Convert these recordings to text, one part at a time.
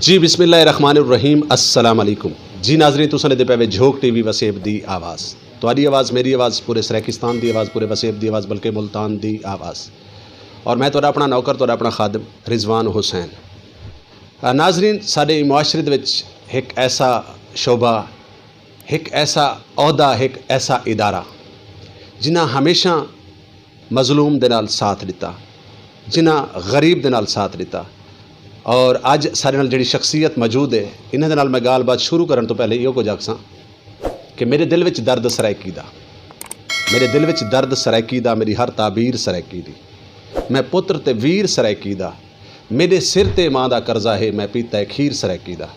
जी बिस्मिल्लाहिर्रहमानिर्रहीम अस्सलाम वालेकुम जी नाजरीन तुसां दे पे झोक टीवी वसेब दी आवाज़ तुहाडी आवाज़ मेरी आवाज़ पूरे सराकिस्तान दी आवाज़ पूरे वसेब दी आवाज़ बल्कि मुल्तान दी आवाज़ और मैं तुहाडा अपना नौकर तुहाडा अपना खादम रिजवान हुसैन। नाजरीन साडे मुआशरे दे विच एक ऐसा शोबा एक ऐसा अहदा एक ऐसा इदारा जिन्हां हमेशा मजलूम दे नाल साथ दिता जिन्हां गरीब दे नाल साथ दिता और अज सारे नाल जिहड़ी शख्सियत मौजूद है इन्हां दे नाल मैं गलबात शुरू करन तो पहले इहो कुछ आखां कि मेरे दिल विच दर्द सराइकी दा मेरे दिल विच दर्द सराइकी दा मेरी हर ताबीर सराइकी दी मैं पुत्र ते वीर सराइकी दा मेरे सिर ते मां दा कर्जा है मैं पीता है खीर सराइकी दा।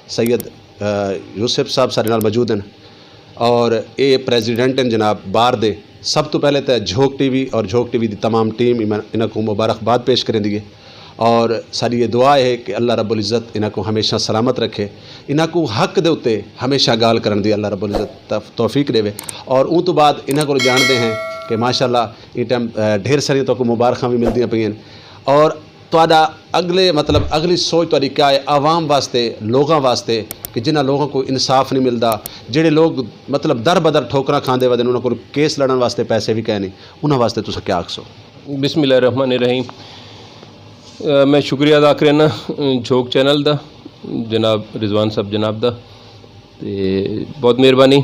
सैयद यूसुफ साहब सारे नाल मौजूद हैं और ये प्रेजिडेंट हैं जनाब बाहर दे। सब तो पहले तो झोक टीवी और झोक टीवी की तमाम टीम इन्हां को मुबारकबाद पेश करेंदी है और सारी ये दुआ है कि अल्लाह रब्बुल इज़्ज़त इन्हां को हमेशा सलामत रखे इन्हां को हक दे उत्ते हमेशा गाल करन दी अल्लाह रब्बुल इज़्ज़त तौफीक देवे। और उन तो बाद इन्हां को जानते हैं कि माशाअल्लाह ये टाइम ढेर सारी तो मुबारक भी मिलदियां पईयां और तुहाडा अगले मतलब अगली सोच तुहाडी क्या है आवाम वास्ते लोगों वास्ते कि जिन्हां लोगों को इंसाफ नहीं मिलता जिहड़े लोग मतलब दर बदर ठोकरां खांदे वदन उन्हां कोल केस लड़न वास्ते पैसे भी कै नहीं उन्हां वास्ते तुसीं क्या आखसो? बिस्मिल्लाहिर्रहमानिर्रहीम। मैं शुक्रिया अदा करना झोक चैनल दा जनाब रिजवान साहब जनाब दा ते बहुत मेहरबानी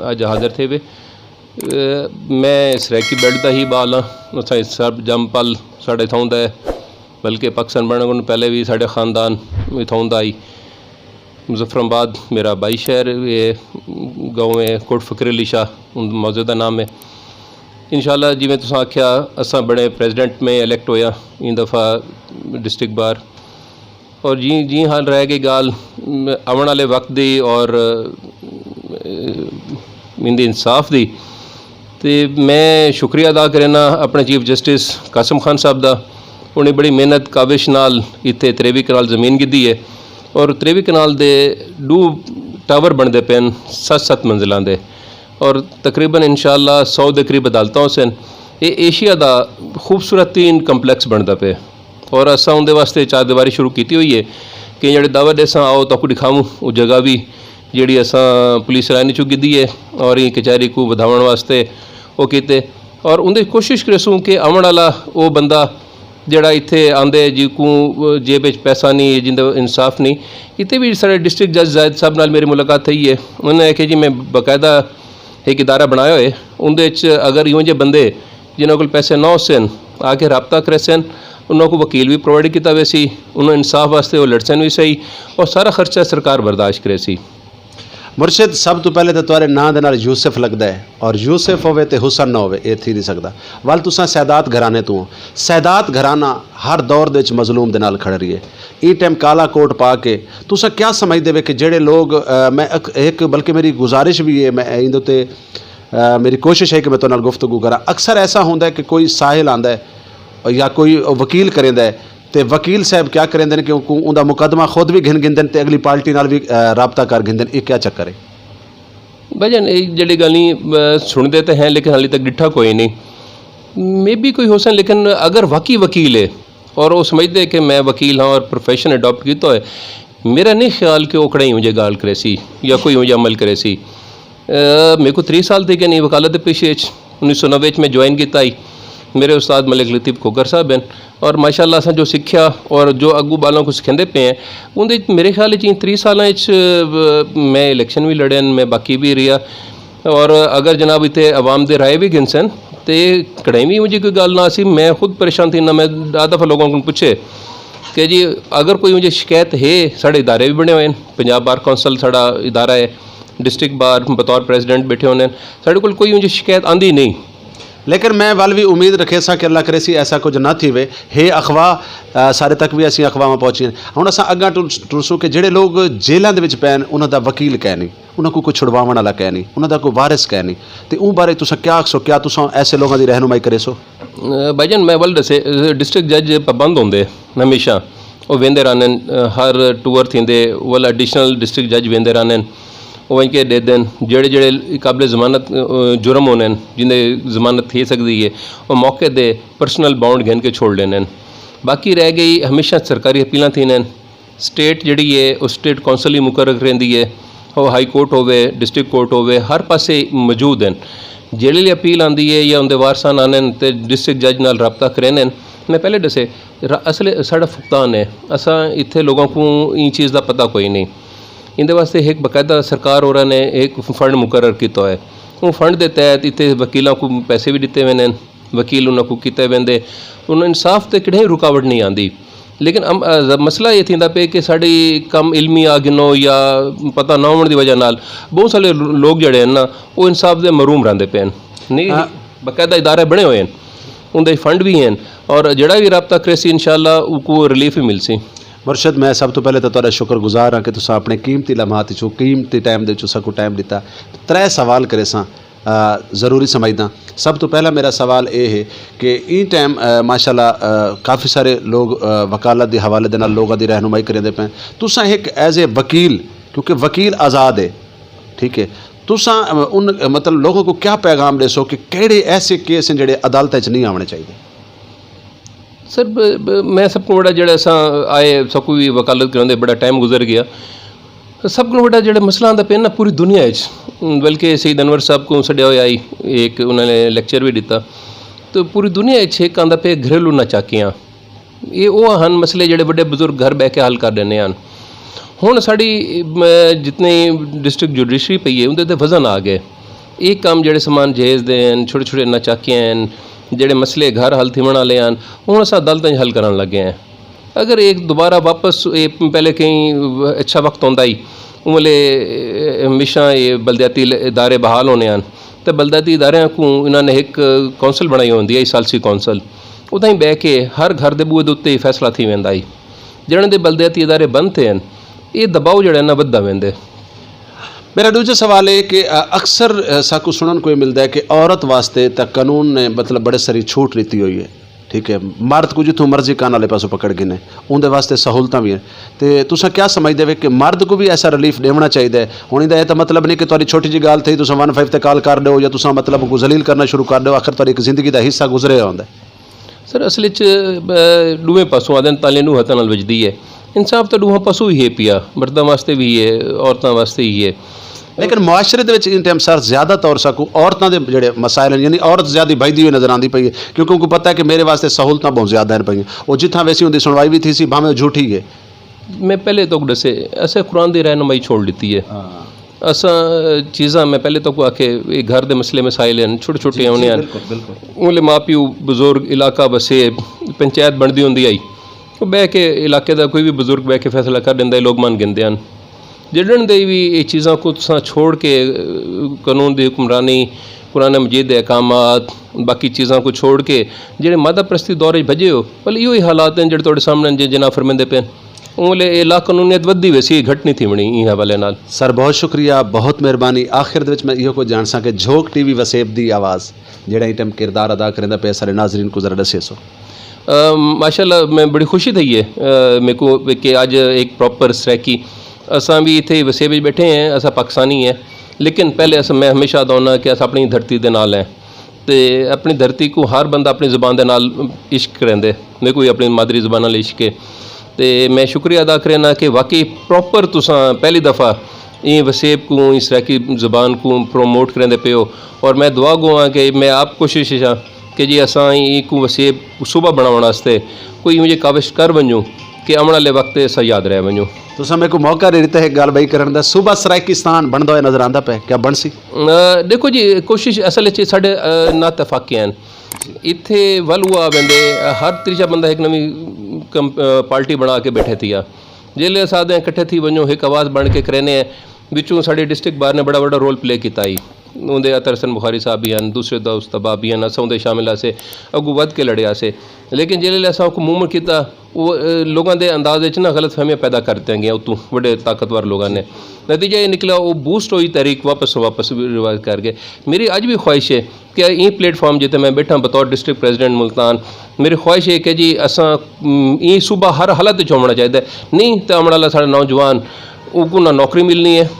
अज हाज़र थे वे। मैं सराइकी बेल्ट का ही बाल हाँ सब जमपल साढ़े थां दा है बल्कि पाकिस्तान बनने को पहले भी साढ़े खानदान इथों दा आई। मुजफ्फराबाद मेरा बाई शहर ये गाँव है कोट फ़कीर अली शाह मौजूदा नाम है। इंशाल्लाह जिवें तुसां आख्या असां बड़े प्रेजिडेंट में इलैक्ट होया इन दफ़ा डिस्ट्रिक्ट बार और जी जी हाल रह गई गाल आने वाले वक्त दी और इंदी इंसाफ दी ते मैं शुक्रिया अदा करना अपने चीफ जस्टिस कासम खान साहब दा। उन्हें बड़ी मेहनत काविश नाल इत्थे 23 कनाल ज़मीन गिद्धी है और 23 कनाल दे 2 टावर बनते पे 7-7 मंजिलों के और तकरीबन इंशाअल्लाह 100 के करीब अदालतों से ये एशिया का खूबसूरत 3 कंपलैक्स बनता पे और असा उनके वास्ते 4 दीवारी शुरू की हुई है कि जो दावा देसा आओ तो दिखाऊँ वो जगह भी जी असा पुलिस लाइन चु गिद्धी है और ये कचहरी को बढ़ाने वास्ते वो किते और उनकी कोशिश करूँ कि आने वाला वो बंदा जड़ा इत्थे आंदे जी को जेब पैसा नहीं जिंदा इंसाफ नहीं इतने भी सारे डिस्ट्रिक्ट जज जायद साहब नाल मेरी मुलाकात थी है उन्होंने आख्या जी मैं बकायदा एक इदारा बनाया है उनके अगर इवें जे बंदे जिन्होंने को पैसे ना होसन आके रबता करे सन उन्होंने को वकील भी प्रोवाइड किया हुआ सी उन्होंने इंसाफ वास्ते वो लड़सन भी सही और सारा खर्चा सरकार बर्दाश्त करे सी। मुर्शिद सब तो पहले तो तुहारे नां दे नाल यूसुफ लगता है और यूसुफ होवे तो हुसन ना होवे ये थी नहीं सकता। वाल तुसां सैदात घराने तो हो सैदात घराना हर दौर दे मजलूम दे नाल खड़ रही है ये टाइम काला कोट पा के तुसां क्या समझते वे कि जेड़े लोग मैं एक बल्कि मेरी गुजारिश भी है मैं इंदे ते मेरी कोशिश है कि मैं तुहाडे नाल गुफ्तगू करा। अक्सर ऐसा होंदा है कि कोई साहिल आंदा है या कोई वकील करेंदा है तो वकील साहब क्या करेंदे क्योंकि उनका मुकदमा खुद भी घिन गिंदन ते अगली पार्टी नाल भी राबता कर गिंदन ये क्या चक्कर है? भजन जी गल नहीं सुनते तो हैं लेकिन हाली तक डिठा कोई नहीं मे भी कोई हो सन लेकिन अगर वाकई वकील है और वो समझते कि मैं वकील हाँ और प्रोफेशन अडॉप्ट किया है मेरा नहीं ख्याल कि वो कड़ाई मुझे गाल करे सी या कोई मुझे अमल करे सी। मेरे को 3 साल थे कि नहीं वकालत पेशे 1990 में ज्वाइन किया आई मेरे उस्ताद मलिक लतीफ़ खोकर साहब हैं और माशाअल्लाह असां जो सिक्ख्या और जो अगू बालों को सिखाते पे हैं उनके मेरे ख्याल 3 साल मैं इलैक्शन भी लड़े मैं बाकी भी रहा और अगर जनाब इतने अवाम दे राय भी गिन सन तो कड़ाई भी मुझे कोई गल ना सी मैं खुद परेशान थी ना मैं आ दफ़ा लोगों को पूछे कि जी अगर कोई मुझे शिकायत है साढ़े इदारे भी बने हुए हैं पंजाब बार कौंसल साड़ा इदारा है डिस्ट्रिक्ट बार बतौर प्रेजिडेंट बैठे होने साढ़े को कोई मुझे शिकायत आती नहीं लेकिन मैं वाल भी उम्मीद रखे सा कि अल्लाह करे सी ऐसा कुछ ना थी वे हे अखवाह सारे तक भी असी अखवाह पहुँची हुण असां अग्गां टुरसूं कि जेड़े लोग जेलों दे विच पैन उन्हां दा वकील कै नहीं उन्हां को कोई छुड़वाउण वाला कै नहीं उन्हां दा कोई वारिस कै नहीं तो उन बारे तुसां क्या आखसो क्या तुसां ऐसे लोगों की रहनुमाई करे सो? भाईजान मैं वल दसे डिस्ट्रिक्ट जज पाबंद होंदे हमेशा वो वेंदे रहन हर टूर थींदे वल एडिशनल डिस्ट्रिक्ट जज वेंदे रहन वहीं के दे देन जेड़े जेड़े काबिल ज़मानत जुर्म होने जिन्हें ज़मानत थी सकती है वो मौके दे पर्सनल बाउंड घन के छोड़ लेने बाकी रह गई हमेशा सरकारी अपीलां थी स्टेट जिहड़ी है वो स्टेट कौंसल ही मुकर्रर रहिंदी है, वो हाई कोर्ट होवे डिस्ट्रिक्ट कोर्ट होवे हर पासे मौजूद हैं। जेल्लै अपील आती है या उनके वारसान आने तो डिस्ट्रिक्ट जज नाल रबता करें। मैं पहले दसे असल साड़ा भुगतान है, असा इत्थे लोगों को इन चीज़ का पता कोई नहीं। इंदे वास्ते एक बकायदा सरकार और ने एक फंड मुकर्रर किया है। वो फंड के तहत इतने वकीलों को पैसे भी दिते हुए हैं, वकील उन्होंने किते वेंदे, उन्होंने इंसाफ से कितनी रुकावट नहीं आती। लेकिन मसला ये थींदा पे कि साड़ी कम इल्मी आ गिनो या पता ना होने की वजह नाल बहुत सारे लोग जड़े हैं ना वो इंसाफ के मरूम रहते पे नहीं। बकायदा इदारे बने हुए हैं, उनके फंड भी हैं और जड़ा भी रबता करे सी इंशाअल्लाह उनको रिलीफ ही मिल सी। मुर्शद मैं सब तो पहले तो तुहाडा शुक्रगुजार हाँ कि तुसां अपने कीमती लम्हात चो कीमती टाइम दे चो साकू टाइम दिता। त्रै सवाल करे सां ज़रूरी समझदा। सब तो पहला मेरा सवाल ये है कि इन टाइम माशाल्लाह काफ़ी सारे लोग वकालत के हवाले दे नाल लोगों की रहनुमाई करेंदे पे। तुसां एक एज ए वकील, क्योंकि वकील आज़ाद है, ठीक है, तुसां उन मतलब लोगों को क्या पैगाम देसो कि केड़े ऐसे केस हैं जेड़े अदालत च नहीं आने चाहिए? सर मैं सब को बड़ा जड़ा अस आए सबको भी वकालत कराने बड़ा टाइम गुजर गया। सब को बड़ा जड़ा मसला आंदा पे ना पूरी दुनिया बल्कि सईद अनवर साहब को सड्या होया आई एक उन्होंने लेक्चर भी दिता, तो पूरी दुनिया एक आंदा पे घरेलू नाचाकियाँ ये वो हैं मसले जड़े बड़े बजुर्ग घर बह के हल कर देने हैं। हुण साड़ी जितनी डिस्ट्रिक्ट जुडिशरी पई है उनके वजन आ गए। एक काम जड़े समान जहेज दे छोटे छोटे नाचाकियाँ हैं जेड़े मसले घर हल थिवण वाले हैं हुण असां अदालतां हल करन लगे हैं। अगर एक दोबारा वापस पहले कहीं अच्छा वक्त आंदा ही उमले हमेशा ये बलदियाती इदारे बहाल होने हैं तो बलदियाती इदारे को इन्होंने एक कौंसल बनाई होंदी है सालसी कौंसल, उदां ही बह के हर घर के बूहे के उत्ते ही फैसला थी वेंदा ही। जिन्होंने दे बलदियाती इदारे बंद थे ये दबाव जड़ा ना वधदा वेंदे। मेरा दूजा सवाल है कि अक्सर साकू सुनन को मिलता है कि औरत वास्ते तक कानून ने मतलब बड़े सारी छूट रीती हुई है, ठीक है, मर्द को जितों मर्जी कान वाले पासों पकड़ गए ने उनके वास्ते सहूलतां भी हैं। तो तुसां क्या समझदे हो कि मर्द को भी ऐसा रिलीफ देना चाहिए? हुण इहदा तो मतलब नहीं कि तुहाडी छोटी जी गल थी तुसां 15 ते कॉल कर दो या तुसां मतलब को जलील करना शुरू कर दो, आखिर तुहाडी एक जिंदगी का हिस्सा गुजरे होंदा है। सर असल दूए पासों आदन ताले नूं हत्थां नाल वजदी है। इंसाफ तो दूहां पासों ही है पिया, मर्दां वास्ते भी है औरतां वास्ते ही है। लेकिन मुआशरे दे इन टाइम सर ज़्यादा तौर साकू औरतों के जोड़े मसाइल हैं यानी औरत ज़्यादा बहदी हुई नज़र आती पई है, क्योंकि उनको पता है कि मेरे वास्ते सहूलतां बहुत ज़्यादा हैं पई। वो जिथा वैसी उनकी सुनवाई भी थी सी भावें झूठी है। मैं पहले तो दसे असें कुरान की रहनुमाई छोड़ दी है। असा चीज़ा मैं पहले तो आखे ये घर के मसले मसाइल हैं छोटे छोटे होने हैं, उनके माँ प्यो बुजुर्ग इलाका बसे पंचायत बनती होंगी आई वो बह के इलाके का कोई भी बुजुर्ग बह के फैसला कर देंगे, लोग मन गिनते हैं। जिड़न दे भी ये चीज़ों को तुसां छोड़ के कानून की हुक्मरानी कुरान मजीद के अहकामात बाकी चीज़ों को छोड़ के जेडे मादा प्रस्ती दौर भजे हो भले इो ही हालात हैं जो तुहाडे सामने जे जना फरमाते पे उनले ला कानूनीयत वधी वैसी घट नहीं थी बनी इन हवाले नाल। सर बहुत शुक्रिया, बहुत मेहरबानी। आखिर दे विच मैं इहो कुछ जान सा कि झोंक टीवी वसेब दी आवाज़ जेड़ा इस टाइम किरदार अदा करेंदा पे सारे नाजरीन को जरा दसे सो। माशाल्लाह मैं बड़ी खुशी थी है मेरे को कि अज एक प्रॉपर सैकी असां भी इत्थे वसेब विच बैठे हैं। असां पाकिस्तानी है लेकिन पहले मैं हमेशा दौना कि अस अपनी धरती के नाल हैं तो अपनी धरती को हर बंदा अपनी ज़ुबान के नाल इश्क करेंदे। मेरे को अपनी मादरी ज़ुबान नाल इश्क है तो मैं शुक्रिया अदा करना कि वाकई प्रॉपर तुसां पहली दफ़ा इन वसेब को इस सराकी ज़ुबान को प्रोमोट करेंदे पे हो। और मैं दुआ गो हाँ कि मैं आप कोशिश हाँ कि जी असां को वसेब सुबह बनाने वास्ते कोई मुझे काविश कर वञूं कि आने वाले वक्त असां याद रह वञूं। तुसां मेरे को मौका दे दिता है गल बई करन दा, सूबा सराकिस्तान बनदा होया नज़र आंदा पे, क्या बन सी? देखो जी कोशिश असल च साढ़े नातफाके हैं इत्थे वल हुआ वेंदे हर त्रीजा बंदा एक नवी पार्टी बना के बैठे थी। जेल्ले असां इकट्ठे थी वञो एक आवाज़ बन के करेने विचों साढ़े डिस्ट्रिक्ट बार ने बड़ा बड़ा रोल प्ले किया ही। उनके अतरसन बुखारी साहब भी हैं, दूसरे दोस्त तबाब भी हैं, अस उनके शामिल आसे अगू वध के लड़े आसे। लेकिन जिले असा मूवमेंट किया वो लोगों के अंदाजे ना गलत फहमियाँ पैदा करते गए उतों बड़े ताकतवर लोगों ने। नतीजा ये निकला वो बूस्ट हुई तहरीक वापस रिवाज कर गए। मेरी अज भी ख्वाहिश है कि ये प्लेटफॉर्म जिते मैं बैठा बतौर डिस्ट्रिक्ट प्रेजिडेंट मुल्तान, मेरी ख्वाहिश है कि जी असा ये सूबा हर हालत च होना चाहिए। नहीं तो आने वाला साढ़े नौजवान उनको ना नौकरी मिलनी है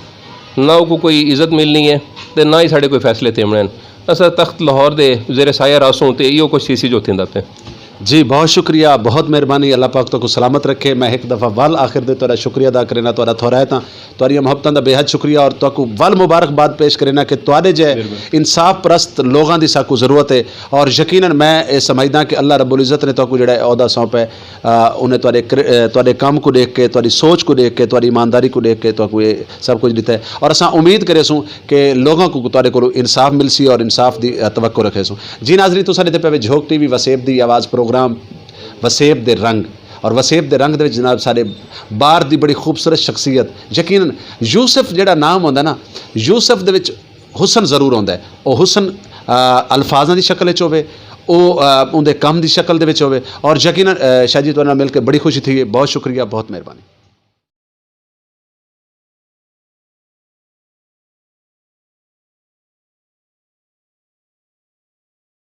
ना उनको कोई इज्जत मिलनी है तो ना ही साढ़े कोई फैसले थेमने। असा तख्त लाहौर दे जेरे साया रासूं तो इो कुछ सी जो थींदा पे। जी बहुत शुक्रिया, बहुत मेहरबानी। अल्लाह पाक तो सलामत रखे। मैं एक दफ़ा वल आखिर दे तुहाडा शुक्रिया अदा करना, तुहाडा थोरायतां तुहाडियां मुहब्बतां दा बेहद शुक्रिया और तुहाकू वल मुबारकबाद पेश करना कि तुहाडे जे इंसाफ परस्त लोगों की साकू ज़रूरत है। और यकीनन मैं ये समझदा कि अल्लाह रब्बुल इज़्ज़त ने तुहाकू जिहड़ा अहदा सौंपा है उन्हें तुहाडे काम को देख के, तुहाडी सोच को देख के, तुहाडी ईमानदारी को देख के तुहाकू ये सब कुछ दिता है। और असां उम्मीद करे सूं कि लोगों को तुहाडे कोलों इंसाफ मिलसी और इंसाफ की तवक्को रखे सूं। जी नाज़रीन, तुसां दे पे झोक टीवी वसेब दी आवाज़ प्रोग्राम वसेब दे रंग, और वसेब दे रंग दे विच जनाब सारे बाहर दी बड़ी खूबसूरत शख्सियत, यकीनन यूसुफ जिहड़ा नाम होंदा ना, यूसुफ दे विच हुसन ज़रूर होंदा है। वो हुसन अल्फाजां दी शक्ल विच होवे, उनके काम की शक्ल दे विच होवे। और यकीनन शाह जी तुहाडे नाल मिल के बड़ी खुशी थी। बहुत शुक्रिया, बहुत मेहरबानी।